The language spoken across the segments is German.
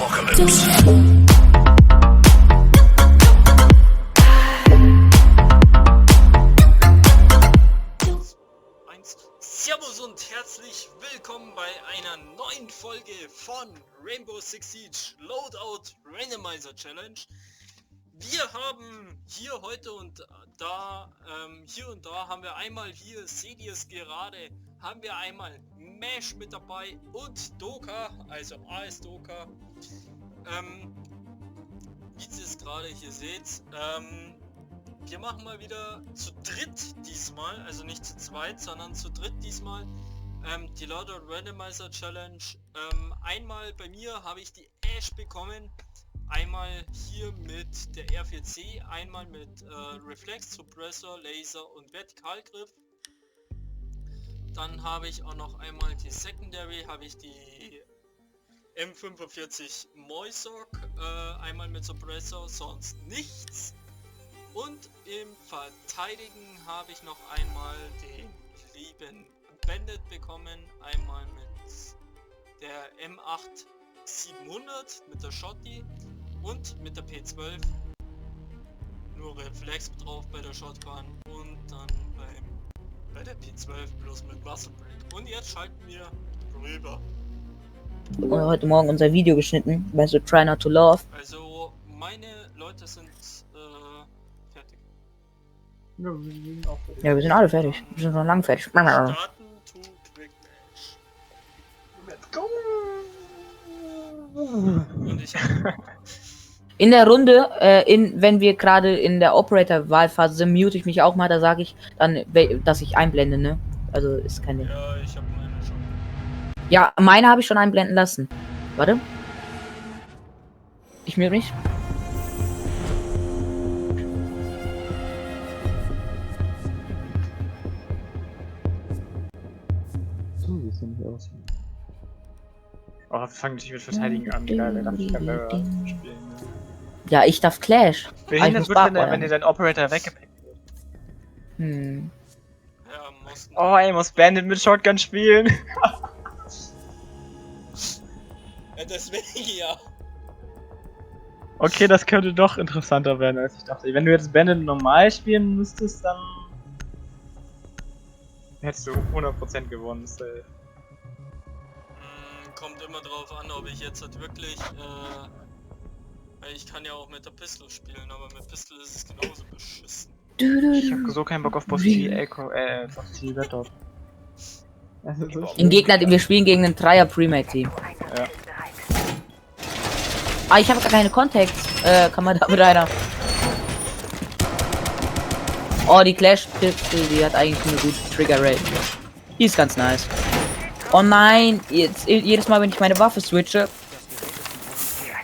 Apocalypse. Servus und herzlich willkommen bei einer neuen Folge von Rainbow Six Siege Loadout Randomizer Challenge. Wir haben hier heute und da, haben wir einmal, hier seht ihr es gerade, haben wir einmal Mesh mit dabei und Doka, also AS Doka. Wie ihr es gerade hier seht, wir machen mal wieder zu dritt diesmal, also nicht zu zweit, sondern zu dritt diesmal, die Loadout Randomizer Challenge. Einmal bei mir habe ich die Ash bekommen, einmal hier mit der R4C, einmal mit Reflex, Suppressor, Laser und Vertikalgriff. Dann habe ich auch noch einmal die Secondary, habe ich die M45 Moisok, einmal mit Suppressor, sonst nichts. Und im Verteidigen habe ich noch einmal den lieben Bandit bekommen, einmal mit der M8 700 mit der Shotty und mit der P12, nur Reflex drauf bei der Shotgun und dann bei der P12 bloß mit Muscle Break. Und jetzt schalten wir rüber. Heute Morgen unser Video geschnitten bei so Try Not to Love. Also meine Leute sind fertig. Ja, wir sind alle fertig. Wir sind schon lange fertig. Starten to Quick Match. Let's go! Und ich habe In der Runde, wenn wir gerade in der Operator-Wahlphase sind, mute ich mich auch mal, da sage ich dann, dass ich einblende, ne? Also ist keine. ja, ich habe meine schon. Ja, meine habe ich schon einblenden lassen. Warte. Ich mute mich. So sieht's nämlich aus. Oh, wir fangen natürlich mit Verteidigen an, geil, wer darf ich spielen. Ja, ich darf Clash. Behindert muss wird, wenn dir dein Operator weggepackt wird. Ja, mussten. Oh, ey, muss Bandit mit Shotgun spielen. Ja, deswegen ja. Okay, das könnte doch interessanter werden, als ich dachte. Wenn du jetzt Bandit normal spielen müsstest, dann hättest du 100% gewonnen. Safe. Kommt immer drauf an, ob ich jetzt halt wirklich, weil ich kann ja auch mit der Pistol spielen, aber mit Pistol ist es genauso beschissen. Ich hab so keinen Bock auf Boss T, Boss T Red Dot. Im Gegner, wir spielen gegen ein Dreier Premade-Team. Ja. Ah, ich habe gar keine Contacts. Kann man da mit einer. Oh, die Clash Pistol, die hat eigentlich eine gute Trigger Rate. Die ist ganz nice. Oh nein, jetzt jedes Mal, wenn ich meine Waffe switche,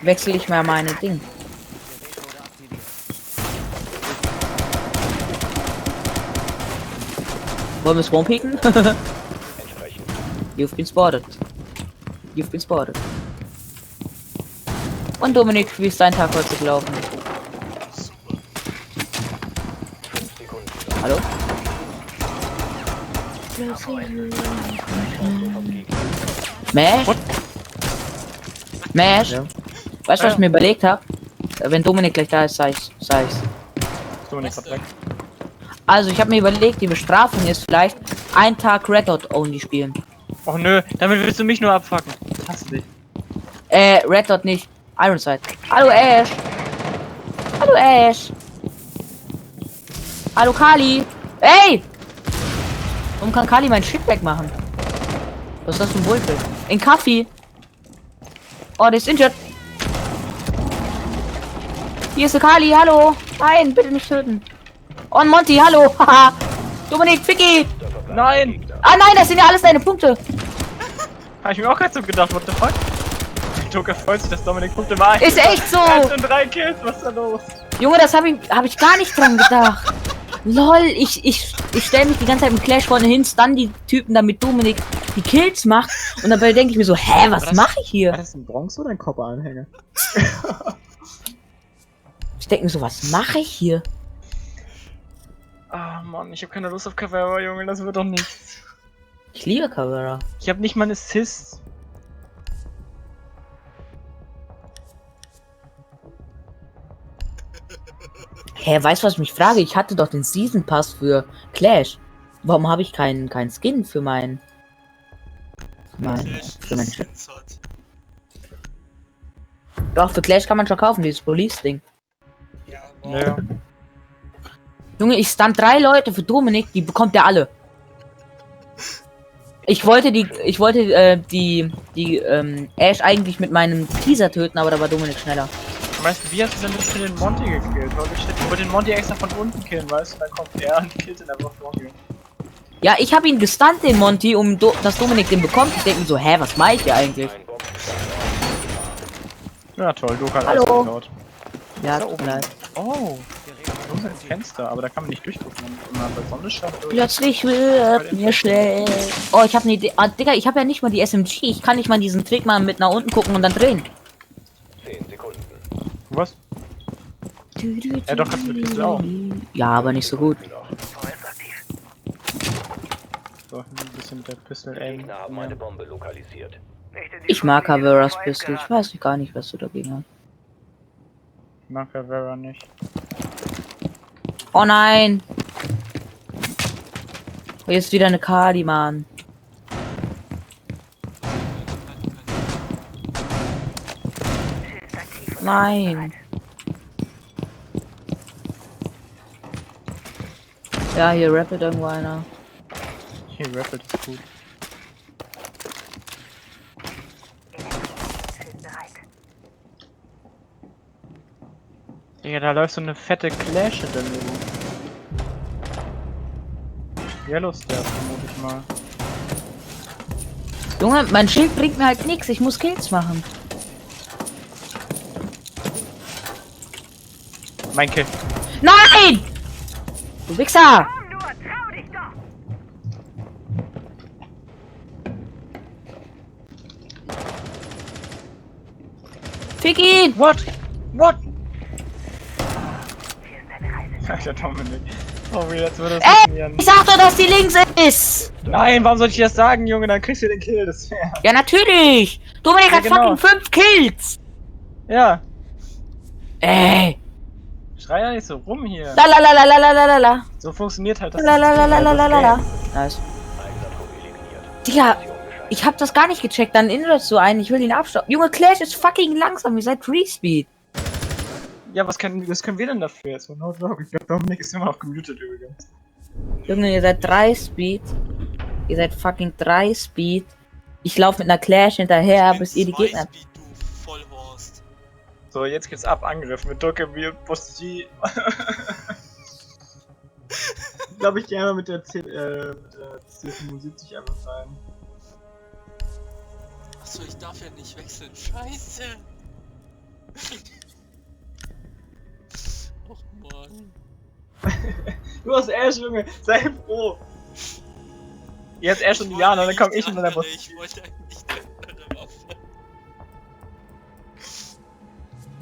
wechsle ich mal meine Ding. Wollen wir Spawn picken? You've been spotted. You've been spotted. Und Dominik, wie ist dein Tag heute gelaufen? Hallo? Mesh? Mesh? Ja. Weißt du, was ich mir überlegt habe? Wenn Dominik gleich da ist, sag ich's. So, nicht weg. Also, ich habe mir überlegt, die Bestrafung ist vielleicht ein Tag Red Dot Only spielen. Och nö, damit willst du mich nur abfucken. Ich hasse dich. Red Dot nicht. Ironside. Hallo Ash. Hallo Ash. Hallo Kali. Ey! Warum kann Kali mein Shit wegmachen? Was ist das für ein Bullshit? In Kaffee. Oh, der ist injured. Hier ist der Kali, hallo. Nein, bitte nicht töten. Oh, und Monty, hallo. Haha. Dominik, Ficky. Nein! Ah nein, das sind ja alles deine Punkte. Hab ich mir auch gerade so gedacht, what the fuck? Joker freut sich, dass Dominik Punkte war. Ist echt so. 1 und 3 Kills, was ist da los? Junge, das hab ich gar nicht dran gedacht. Lol, ich stelle mich die ganze Zeit im Clash vorne hin, stun die Typen, damit Dominik die Kills macht. Und dabei denke ich mir so, hä, was mache ich hier? War das ein Bronze oder ein Copper-Anhänger? Ich denke mir so, was mache ich hier? Ah Mann, ich habe keine Lust auf Caveira, Junge, das wird doch nichts. Ich liebe Caveira. Ich habe nicht mal einen Assist. Hä, weißt du, was ich mich frage? Ich hatte doch den Season Pass für Clash. Warum habe ich keinen Skin für mein für mein Chip? Skins hat. Doch, für Clash kann man schon kaufen, dieses Police-Ding. Ja, wow. Ja. Junge, ich stun 3 Leute für Dominik, die bekommt er alle. Ich wollte die Ash eigentlich mit meinem Teaser töten, aber da war Dominik schneller. Weißt du, wie hast du denn für den Monty gekillt? Ich wollte den Monty extra von unten killen, weißt du? Dann kommt er und killt ihn einfach vor mir. Ja, ich habe ihn gestunt, den Monty, dass Dominik den bekommt. Ich denke mir so, hä, was mache ich hier eigentlich? Ja toll, Doka hat Hallo. alles geklaut. Ja, Ist da tut oben? mir leid. Oh, da ist ein Fenster, aber da kann man nicht durchgucken. Und man bei Sonne scheint durch. Plötzlich wird mir schlecht. Oh, ich habe eine Idee. Ah, Digga, ich habe ja nicht mal die SMG. Ich kann nicht mal diesen Trick mal mit nach unten gucken und dann drehen. 10 Sekunden. Was? Ja, doch, kannst du mit Pistole auch. Ja, aber nicht so gut. So, ein bisschen mit der Pistol aim. Gegner haben eine Bombe lokalisiert. Ich mag Caveras Pistol. Ich weiß gar nicht, was du dagegen hast. Ich mag ja Vera nicht. Oh nein! Hier ist wieder eine Kali, Mann. Nein. Ja, hier rappelt irgendwo einer. Hier, Rapid ist gut. Digga, da läuft so eine fette Clash daneben. Yellow Stairs vermute ich mal. Junge, mein Schild bringt mir halt nichts. Ich muss Kills machen. Mein Kill. Nein! Du Wichser! Fick ihn! What? What? Alter Dominik. Oh, wie jetzt würde das funktionieren. Ich sag doch, dass die links ist! Nein, warum soll ich das sagen, Junge? Dann kriegst du den Kill, das wär. Ja, natürlich! Dominik Ja, hat genau. fucking 5 Kills! Ja. Ey! Schrei ja nicht so rum hier. Lalalalalalala. So funktioniert halt das. Lalalalalalala. Nice. Eigener Trupp eliminiert. Digga, ich hab das gar nicht gecheckt. Dann invert so ein. Ich will ihn abstoppen. Junge, Clash ist fucking langsam. Ihr seid Respeed. Ja, was können wir denn dafür jetzt? No joke, ich glaube, Dominik ist immer noch gemutet übrigens. Junge, ihr seid 3 Speed. Ihr seid fucking 3 Speed. Ich laufe mit einer Clash hinterher, bis ihr die Gegner. Speed, du Vollhorst. So, jetzt geht's ab, Angriff mit Dokkaebi und Boss G. Glaube ich gerne mit der C75 einfach rein. Achso, ich darf ja nicht wechseln. Scheiße. Och Mann. Du hast Ash, Junge, sei froh. Jetzt Ash und Diana, dann komm ich mit meiner Boss. Ich wollte eigentlich eine andere Waffe.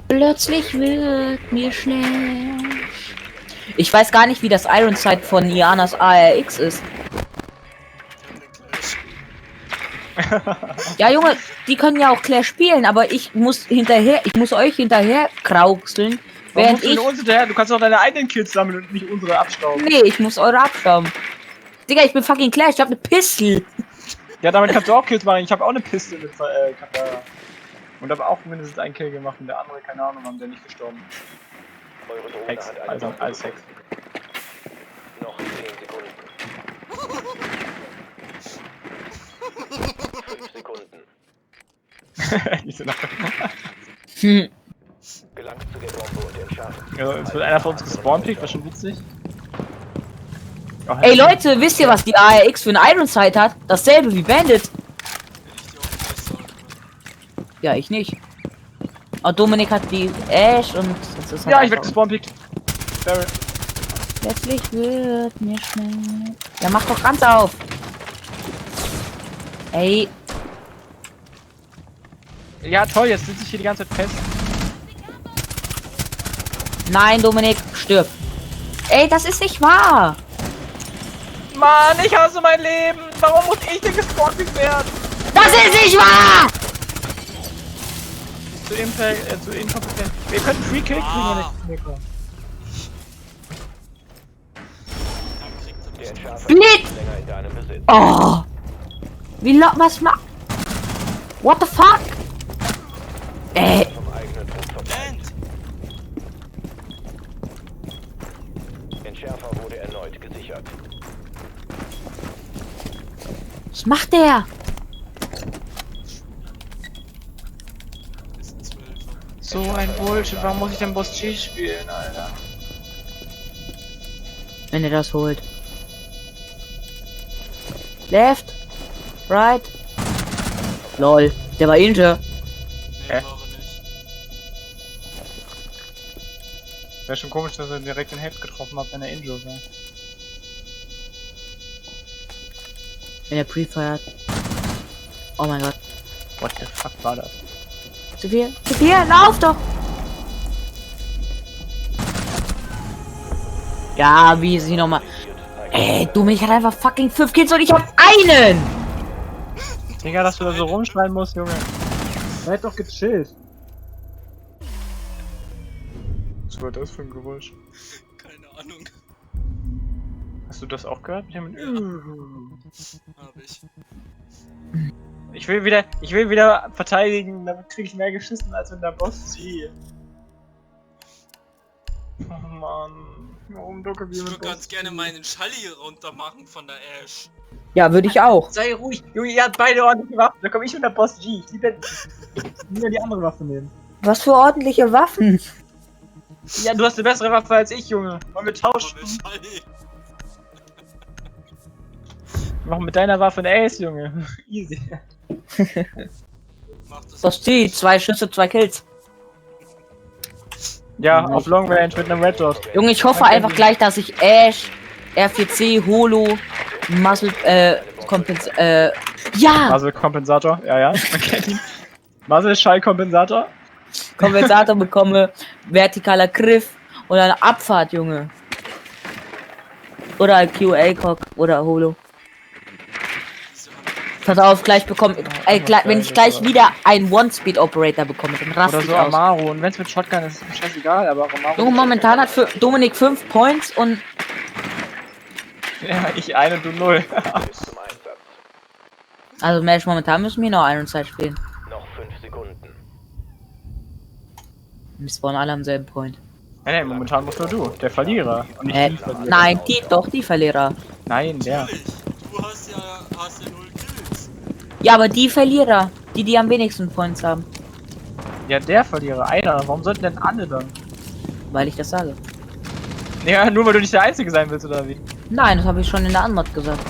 Plötzlich wird mir schlecht. Ich weiß gar nicht, wie das Iron Sight von Ianas ARX ist. Ja, Junge, die können ja auch Clash spielen, aber ich muss euch hinterher krauseln, während ich... Uns hinterher? Du kannst auch deine eigenen Kills sammeln und nicht unsere abstauben. Nee, ich muss eure abstauben. Digga, ich bin fucking Clash, ich hab ne Pistol. Ja, damit kannst du auch Kills machen. Ich habe auch eine Piste mit Katara. Und habe auch mindestens einen Kill gemacht und der andere, keine Ahnung, warum der nicht gestorben ist. Eure Drohne Hex, hat eine also Bombe als Hex. Noch 10 Sekunden. 5 Sekunden. Diese Lache. Gelangt zu der Bombe und entschärft. Ja, es wird einer von uns gespawnt, war schon witzig. Oh, Ey Leute, wisst ihr, was die ARX für ein Iron Sight hat? Dasselbe wie Bandit. Ja, ich nicht. Aber Dominik hat die Ash und das ist halt ja, ich werd einfach- gespawnt. Barrel. Plötzlich wird mir schnell. Ja, mach doch ganz auf. Ey, Ja, toll, jetzt sitze ich hier die ganze Zeit fest. nein, Dominik, stirb. Ey, das ist nicht wahr. Mann, ich hasse mein Leben! Warum muss ich denn gespawnt werden? Das ist nicht wahr. Zu inkompetent. Wir könnten Free Kill kriegen, wenn ich zu mir komme. Der Entschärfer Blitz! ist länger in deinem Besitz. Oh! Was macht? What the fuck? Vom eigenen Trupp verbleibt. End! Entschärfer wurde erneut gesichert. Was macht der? Ist ein 12er. So ein Bullshit, warum muss ich denn Boss G spielen, Alter? Wenn er das holt. Left. Right. Lol. Der war Inter. Nee, Hä? war er nicht. Wäre schon komisch, dass er direkt den Head getroffen hat, wenn er Injured war. Wenn er pre-fired. Oh mein Gott. What the fuck war das? Sophia, Sophia, lauf doch! Ja, wie sie nochmal. Du, ich hatte einfach fucking 5 Kills und ich hab einen! Digga, dass du da so rumschreien musst, Junge. Seid doch gechillt. Was war das für ein Geräusch? Keine Ahnung. Hast du das auch gehört? Mit dem Hab ich. Ich will wieder verteidigen, damit krieg ich mehr geschissen als wenn der Boss G. Oh Mann. Warum ducke Ich würde ganz gerne meinen Schalli runter machen von der Ash. Ja, würde ich auch. Sei ruhig, Junge, ihr habt beide ordentliche Waffen. Da komm ich und der Boss G. Ich lieber die andere Waffe nehmen. Was für ordentliche Waffen. Ja, du hast eine bessere Waffe als ich, Junge. Wollen wir tauschen? Aber Schalli. Wir machen mit deiner Waffe eine Ace, Junge. Easy. Macht das Was zieht? 2 Schüsse, 2 Kills. Ja, auf Long Range mit einem Red Dot. Junge, ich hoffe einfach gleich, dass ich Ash, R4C, Holo, Muscle, ja! Muzzle Kompensator, ja. Man kennt ihn. Muzzle Schallkompensator. Kompensator bekomme, vertikaler Griff oder eine Abfahrt, Junge. Oder QA-Cock oder Holo. Pass auf, gleich bekomme, wenn ich gleich wieder einen One-Speed-Operator bekomme, dann raste Oder ich so aus. Amaro. Und wenn es mit Shotgun ist, ist mir scheißegal, aber Amaro. Junge, momentan hat für Dominik 5 Points und Ja, ich 1 und du 0. Bis zum Einsatz. also Mesh, momentan müssen wir noch 21 spielen. Noch 5 Sekunden. Wir spawnen alle am selben Point. Nee, momentan musst nur du, der Verlierer. Und nicht die Verlierer. Nein, die Verlierer. Nein, der. Natürlich. Du hast ja 0 Kills. Ja, aber die Verlierer, die am wenigsten Points haben. Ja, der Verlierer. Einer. Warum sollten denn alle dann? Weil ich das sage. Ja, nur weil du nicht der Einzige sein willst, oder wie? Nein, das habe ich schon in der Anmod gesagt.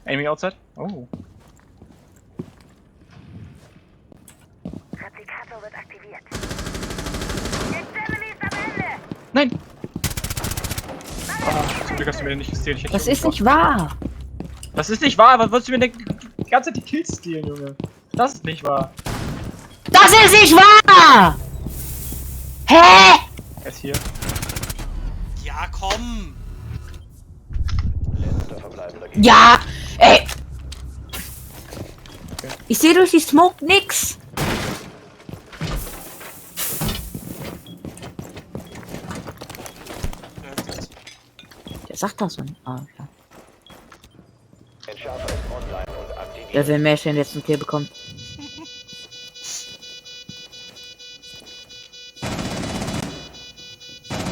Enemy outside? Oh. Replikator wird aktiviert. Exterminist am Ende! Nein! Oh, zum Glück hast du mir den nicht gestealt. Ich hätte Das ihn ist nicht wahr. Das ist nicht wahr, was wolltest du mir denn die ganze Zeit die Kills stehlen, Junge? Das ist nicht wahr. Das ist nicht wahr! Hä? Er ist hier. Ja, komm. Letzter verbleibender Gegner. Ja, ey. Ich sehe durch die Smoke nix. Fertig. Der sagt das so nicht. Ah, ja. Entschärfer ist online und aktiviert. Der will Mesh den letzten Kill bekommen.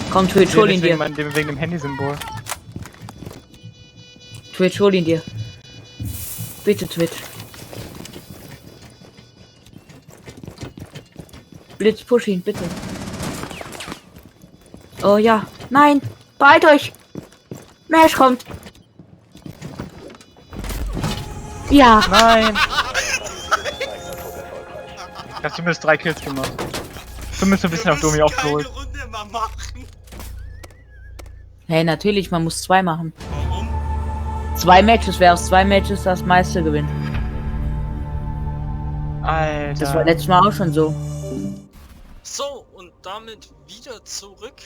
Komm, Twitch, hol ihn dir. Wegen dem Handysymbol. Twitch, hol ihn dir. Bitte, Twitch. Blitz, push ihn, bitte. Oh ja. Nein! Beeilt euch! Mesh kommt! Ja! Nein! Ich hab zumindest 3 Kills gemacht. Zumindest ein bisschen auf Domi aufgeholt. Keine Runde mal machen. Hey, natürlich, man muss 2 machen. Warum? 2 Matches, wer aus 2 Matches das meiste gewinnt. Alter. Das war letztes Mal auch schon so. So, und damit wieder zurück.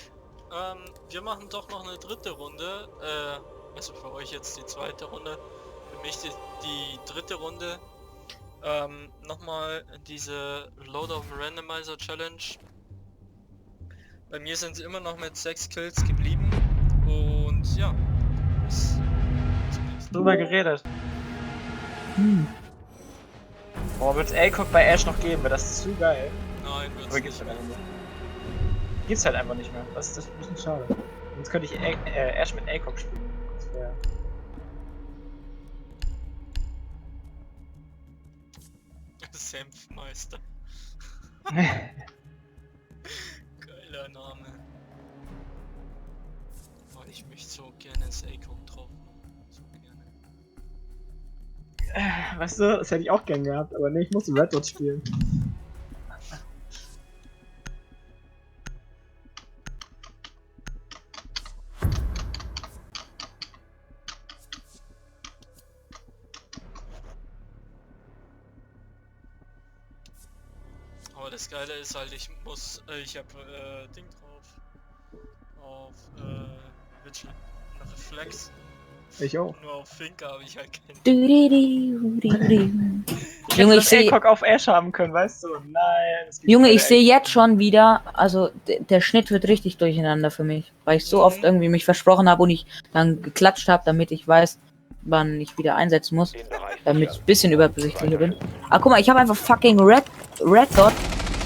Wir machen doch noch eine dritte Runde. Also für euch jetzt die zweite Runde. Für mich die dritte Runde. Nochmal diese Load of Randomizer Challenge. Bei mir sind sie immer noch mit 6 Kills geblieben. Und ja. Drüber geredet. Hm. Boah, wird's A-Cock bei Ash noch geben? Weil das ist zu geil. Nein, wird's Aber gibt's nicht. halt einfach nicht mehr. Gibt's halt einfach nicht mehr. Das ist ein bisschen schade. Sonst könnte ich Ash mit A-Cock spielen. Das wäre. Senfmeister. Geiler Name. Oh, ich möchte so gerne das A-Cock drauf machen. So gerne. Weißt du, das hätte ich auch gern gehabt, aber nee, ich muss Red Dot spielen. Aber das Geile ist halt, ich hab Ding drauf. Auf Vigil. Nach Reflex. Ich auch. Nur auf Finker habe ich halt keinen. Junge, ich das sehe, A-Cock auf Ash haben können, weißt du? Nein. das gibt Junge, keine ich sehe jetzt schon wieder, also der Schnitt wird richtig durcheinander für mich, weil ich so oft irgendwie mich versprochen habe und ich dann geklatscht habe, damit ich weiß, wann ich wieder einsetzen muss, Den Bereich damit ich sichern. ein bisschen übersichtlicher bin. Ah, guck mal, ich habe einfach fucking Red Dot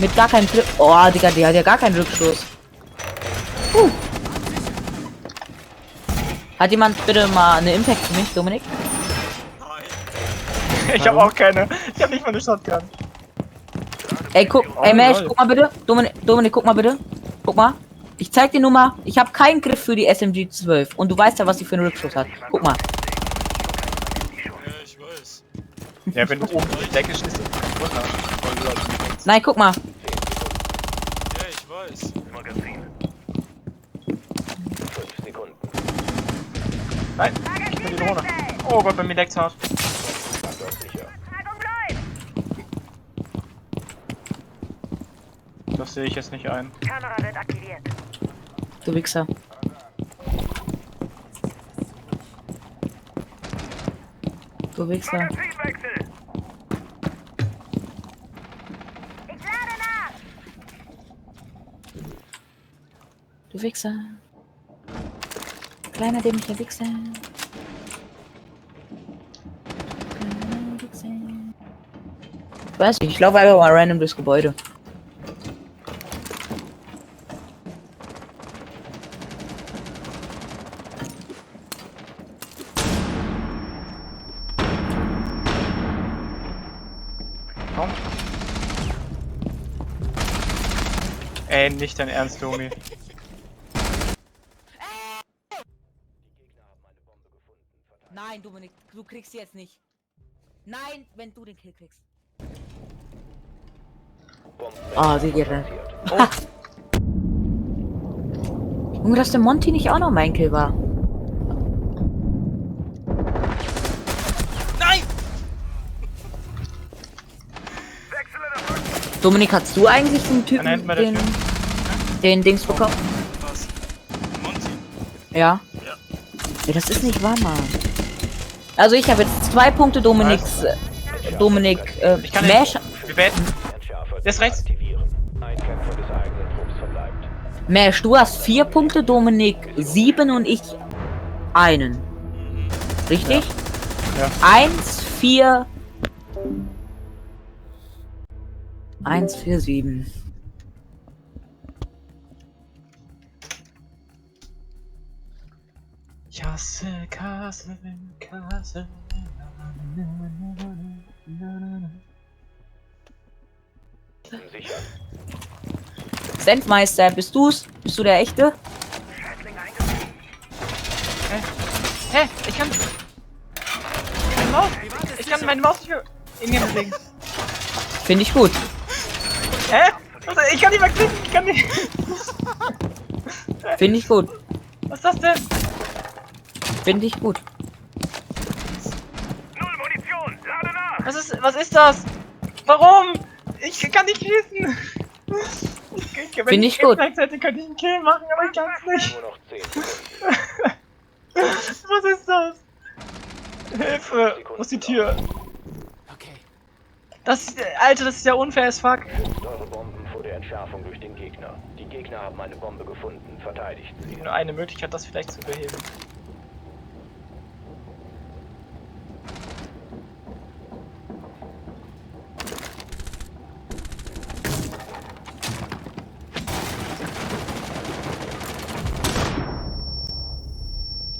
mit gar keinem Grip. Oh, Digga, die hat ja gar keinen Rückstoß. Hat jemand bitte mal eine Impact für mich, Dominik? Nein. Ich habe auch keine. Ich habe nicht mal eine Shotgun. Ey, guck, Oh, ey, Mesh, lol. guck mal bitte. Dominik, guck mal bitte. Guck mal. Ich zeig dir nur mal, ich habe keinen Griff für die SMG 12 und du weißt ja, was die für einen Rückschuss hat. Guck mal. Ja, ich weiß. Ja, wenn du oben die Decke schießt, ist das runter. Nein, guck mal. Ja, ich weiß. 5 Sekunden. Nein, ich bin die Drohne. Oh Gott, bei mir leckt's hart. Standort sicher. Das sehe ich jetzt nicht ein. Kamera wird aktiviert. Du Wichser. Du Wichser. Ich lade nach! Du Wichser. Kleiner dämlicher Wichser. Kleiner Wichser. Ich weiß nicht, ich laufe einfach mal random durchs Gebäude. Komm. Ey, nicht dein Ernst, Domi. Die Gegner haben eine Bombe gefunden. Verteidigt. Nein, Dominik, du kriegst sie jetzt nicht. Nein, wenn du den Kill kriegst. Bomben Ah, sie geht rein. platziert. Junge, dass der Monty nicht auch noch mein Kill war. Nein! Dominik, hast du eigentlich den Typen, Nein, bei der den Dings bekommen? Was? Monty? Ja. Ja. Ja, das ist nicht wahr, Mann. Also ich habe jetzt 2 Punkte Dominiks, Dominik, Ich kann Mesh, Wir beenden. Entschärfer Der ist rechts. aktivieren. Ein Kämpfer des eigenen Trupps verbleibt. Mesh, du hast 4 Punkte, Dominik 7 und ich einen. Richtig? Ja. 1, 4... 1, 4, 7. Ich hasse Kassel, Kassel. Sichern. Senfmeister, bist du's? Bist du der Echte? Hä? Ich kann. Meine Maus. Ich kann meine Maus nicht mehr in den bewegen. Finde ich gut. Hä? Also, ich kann nicht mehr klicken. Ich kann nicht. Finde ich gut. Was ist das denn? Finde ich gut. Was ist das? Warum? Ich kann nicht schießen. Finde ich gut. Gleichzeitig kann ich einen Kill machen, aber ich kann's nicht. Nur noch 10 Sekunden. Was ist das? Hilfe! Wo ist die Tür? Okay. Das ist, Alter, das ist ja unfair as fuck. Schützt eure Bomben vor der Entschärfung durch den Gegner. Die Gegner haben eine Bombe gefunden. Verteidigt Es sie. gibt nur eine Möglichkeit, das vielleicht zu beheben.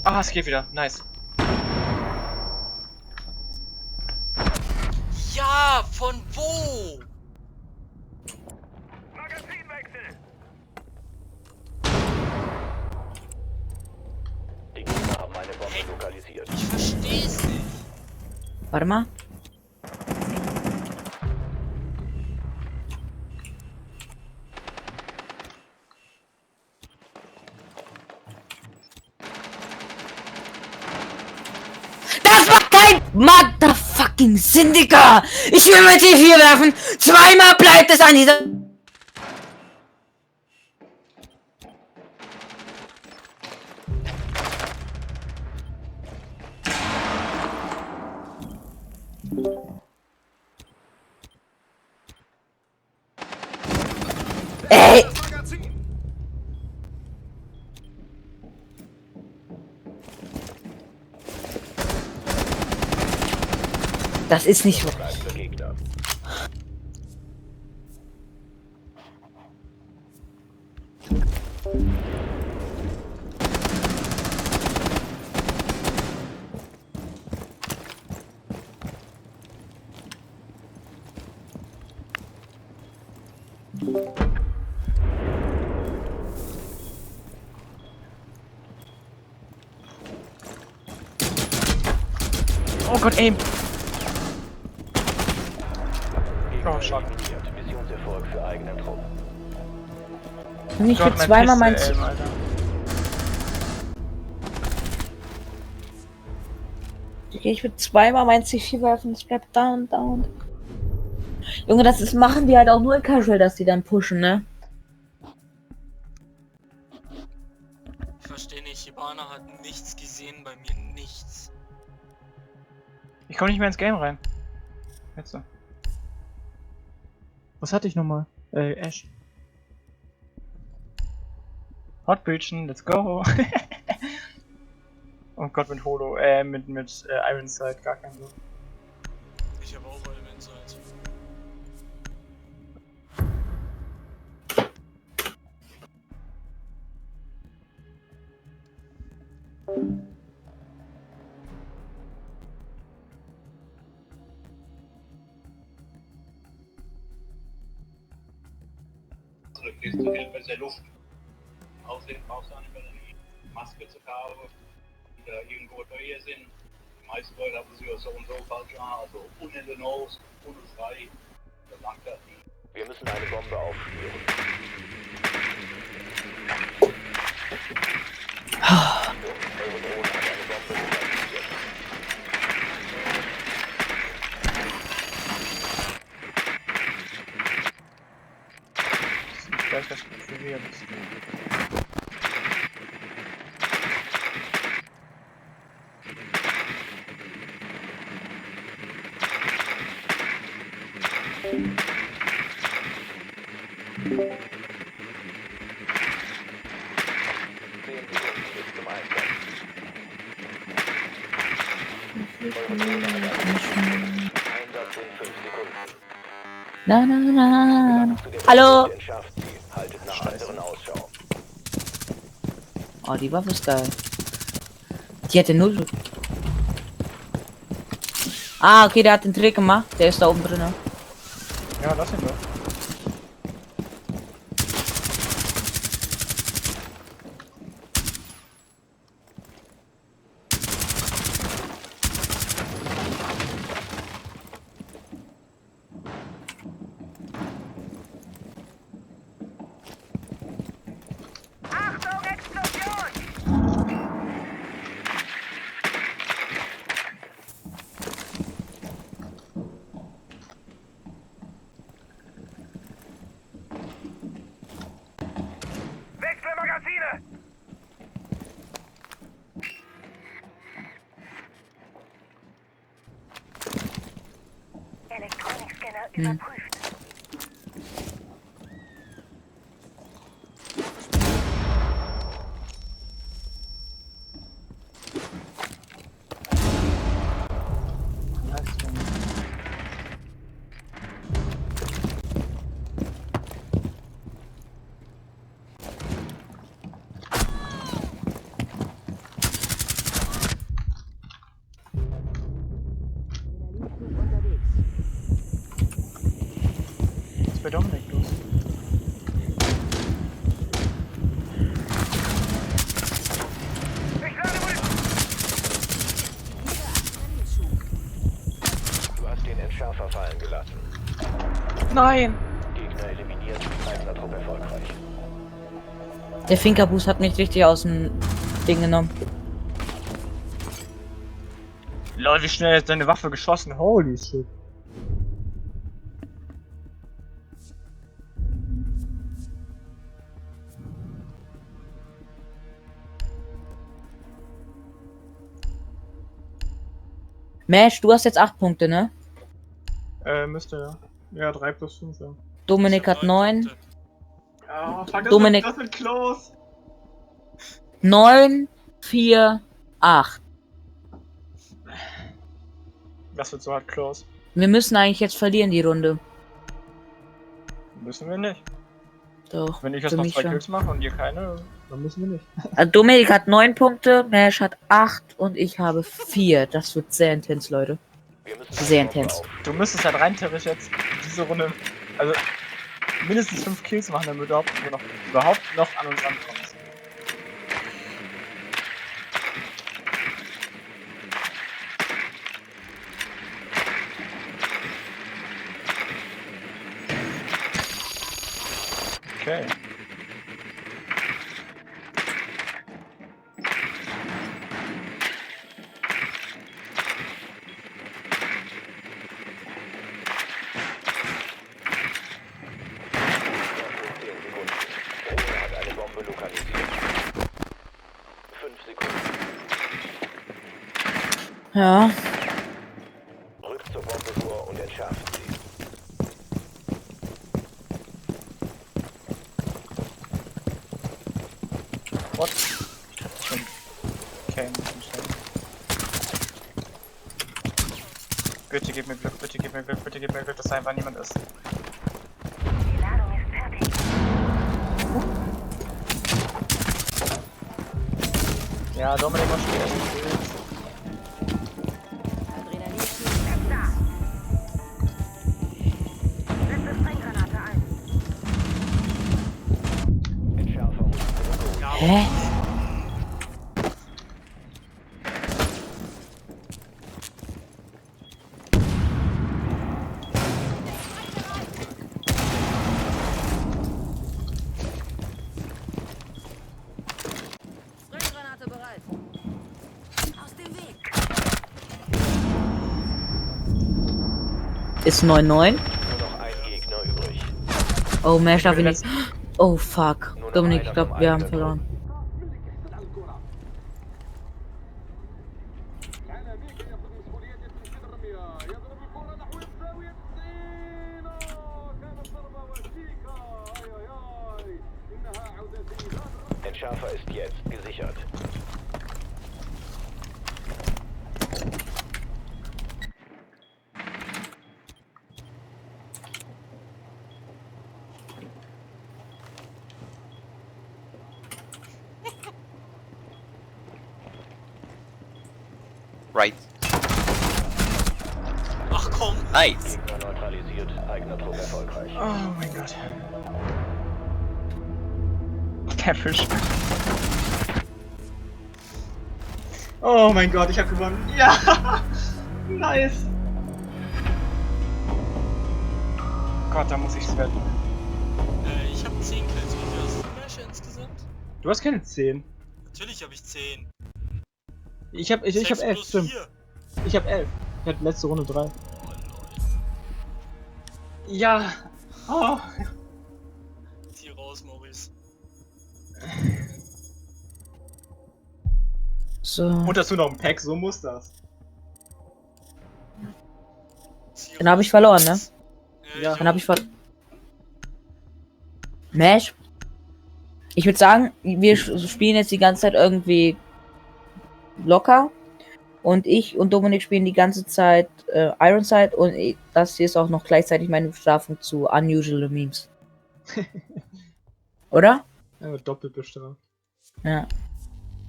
Ah, es geht wieder. Nice. Ja, von wo? Die Gegner haben eine Bombe lokalisiert. Ich versteh's nicht. Warte mal. Das macht kein motherfucking Sinn, Digga! Ich will mit T4 werfen! Zweimal bleibt es an dieser... Ey! Das ist nicht... Bleibt für Gegner. Oh Gott, aim! Gegner Oh, schade. eliminiert. Missionserfolg für eigenen Trupp. Ich Gott, will zweimal mein... Pistol, Alter. Ich will zweimal mein C4 werfen, es bleibt down, down. Junge, machen die halt auch nur in Casual, dass die dann pushen, ne? Ich verstehe nicht, Hibana hat nichts gesehen, bei mir nichts. Ich komme nicht mehr ins Game rein. Jetzt so. Was hatte ich nochmal? Ash. Hot Breachen, let's go! Oh Gott, mit Holo, mit Iron Sight, gar kein so. Ich habe auch Element Sight. Kriegst du Hilfe aus der Luft. Außerdem brauchst du auch nicht mehr eine Maske zu kaufen, die da irgendwo teuer sind. Die meisten Leute haben sie ja so und so falsch an, also ohne the nose, ohne frei. Das langt das nicht. Wir müssen eine Bombe aufspüren. Eure Drohne hat eine Bombe lokalisiert. Ich weiß, was strukturiert ist. Einsatz in 5 Sekunden. Na, na, na. Hallo? Entschärft sie. Haltet nach anderen Ausschau. Oh, die Waffe ist geil. Die hatte null. Ah, okay, der hat den Trick gemacht. Der ist da oben drin. Ja, lass ihn doch. Elektronikscanner überprüft. bei Dominik los? Du hast den Entschärfer fallen gelassen. Nein! Gegner eliminiert, eigener Trupp erfolgreich. Der Finkerboost hat mich richtig aus dem Ding genommen. Lol, wie schnell ist deine Waffe geschossen? Holy shit. Mesh, du hast jetzt 8 Punkte, ne? Müsste ja. Ja, 3 plus 5, ja. Dominik Ich hab hat 9. Punkte. Ja, fuck, Dominik. Das wird close. 9, 4, 8. Das wird so hart close. Wir müssen eigentlich jetzt verlieren, die Runde. Müssen wir nicht. Doch. Wenn ich jetzt für noch mich 2 schon. Kills mache und ihr keine, dann müssen wir nicht. Also Dominik hat 9 Punkte, Mesh hat 8 und ich habe 4. Das wird sehr intens, Leute. Wir müssen Sehr eine Bombe intens. Du müsstest halt rein theoretisch jetzt diese Runde, also mindestens 5 Kills machen, damit du überhaupt noch an uns rankommst. Okay. Der Gegner hat eine Bombe lokalisiert. 5 Sekunden. Ja. Rückt zur Bombe vor und entschärft sie. What? Okay, ein bisschen schnell. Bitte gib mir Glück, bitte gib mir Glück, bitte gib mir Glück, dass da einfach niemand ist. Ja, Dominik war schon erst Entschärfer muss zurückgeholt. Hä? Sprenggranate bereit. Aus dem Weg. Ist 9-9. Nur noch ein Gegner übrig. Oh, Mesh darf ich nicht. Oh, fuck. Nur noch Dominik, einer ich glaube, vom wir haben eigenen verloren. Entschärfer ist jetzt gesichert. Right. Ach komm. Nice. Gegner neutralisiert, eigener Trupp erfolgreich. Oh mein Gott. Der Fisch. Oh mein Gott, ich hab gewonnen. Ja! Nice! Gott, da muss ich's wetten. Ich habe 10 Kills. Wie viel hast du, Mesh, insgesamt? Du hast keine 10. Natürlich habe ich 10. Ich hab 11, 6 plus stimmt. 4. Ich hab 11. Ich hatte letzte Runde 3. Oh, lol. Ja! Oh! Zieh raus, Maurice. So. Und dazu noch ein Pack, so muss das. Zieh Dann habe raus, ich verloren, ne? Maurice. Ja, Dann habe ich verloren. Mesh? Ich würde sagen, wir spielen jetzt die ganze Zeit irgendwie locker. Und ich und Dominik spielen die ganze Zeit Ironside und das hier ist auch noch gleichzeitig meine Bestrafung zu Unusual Memes. Oder? Ja, doppelt bestraft. Ja.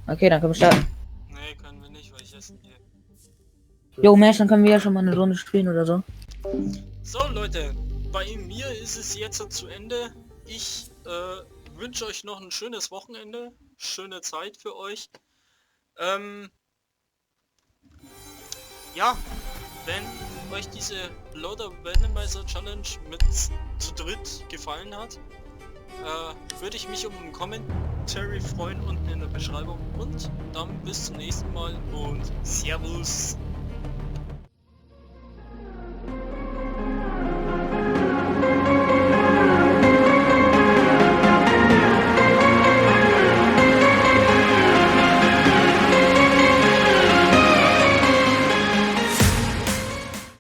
Okay, dann können wir starten. Nee, können wir nicht, weil ich essen gehe. Jo, Mesh, dann können wir ja schon mal eine Runde spielen oder so. So, Leute. bei mir ist es jetzt zu Ende. Ich wünsche euch noch ein schönes Wochenende, schöne Zeit für euch. Ja, wenn euch diese Loader Randomizer Challenge mit zu dritt gefallen hat, würde ich mich um einen Commentary freuen unten in der Beschreibung. Und dann bis zum nächsten Mal und Servus!